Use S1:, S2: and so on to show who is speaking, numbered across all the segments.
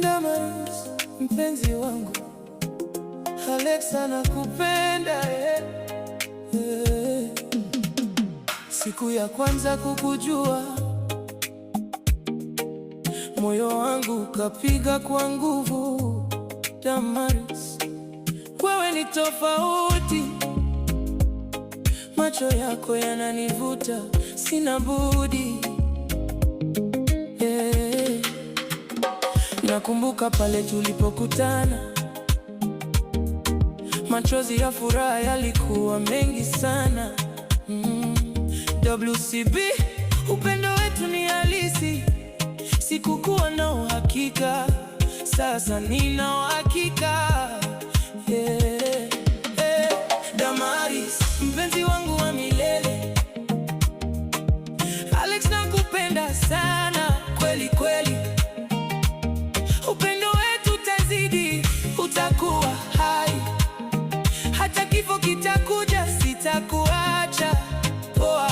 S1: Damaris, mpenzi wangu, Alex anakupenda Siku ya kwanza kukujua, moyo wangu ukapiga kwa nguvu. Damaris, wewe ni tofauti, macho yako yananivuta, sina budi Nakumbuka pale tulipokutana, machozi ya furaha yalikuwa mengi sana. WCB, upendo wetu ni halisi, sikukuwa na uhakika, sasa nina uhakika. Damaris, mpenzi wangu wa milele, Alex nakupenda sana, kweli kweli. Upendo wetu utazidi, utakuwa hai, hata kifo kitakuja, sitakuacha. Poa.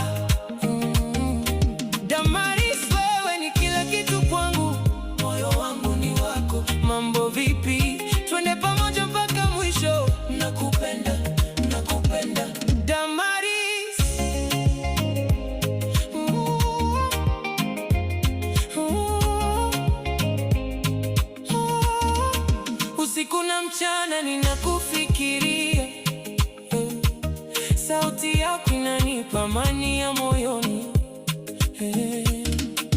S1: Damaris, wewe ni kila kitu kwangu, moyo wangu ni wako. Mambo vipi? Twende pamoja mpaka mwisho. Nakupenda, nakupenda Damaris. Usiku na mchana ninakufikiria, sauti yako inanipa amani ya moyoni.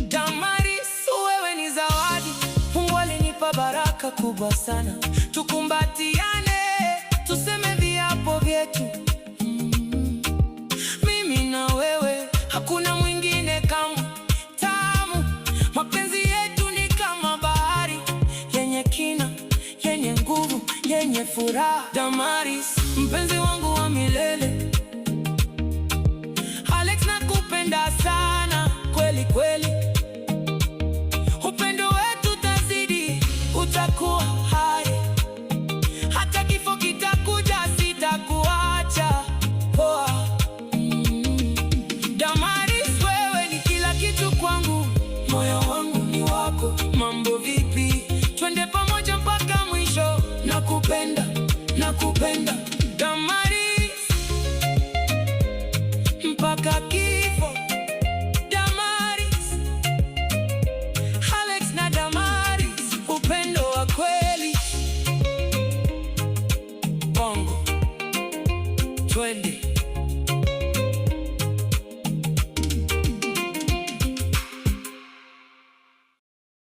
S1: Damaris, wewe ni zawadi, Mungu alinipa baraka kubwa sana. Tukumbatiane, tuseme viapo vyetu, mimi na wewe, hakuna mwingine kama tamu. Mapenzi yetu ni kama bahari yenye kina, yenye nguvu, yenye furaha. Damaris, mpenzi wangu wa milele, Alex nakupenda sana, kweli kweli. Upendo wetu utazidi, utakuwa hai, hata kifo kitakuja, sitakuacha. Poa. Damaris, wewe ni kila kitu kwangu, moyo wangu ni wako. Mambo vipi? Twende pamoja mpaka mwisho. Nakupenda, nakupenda Damaris, mpaka kifo. Damaris, Alex na Damaris, upendo wa kweli. Bongo, twende.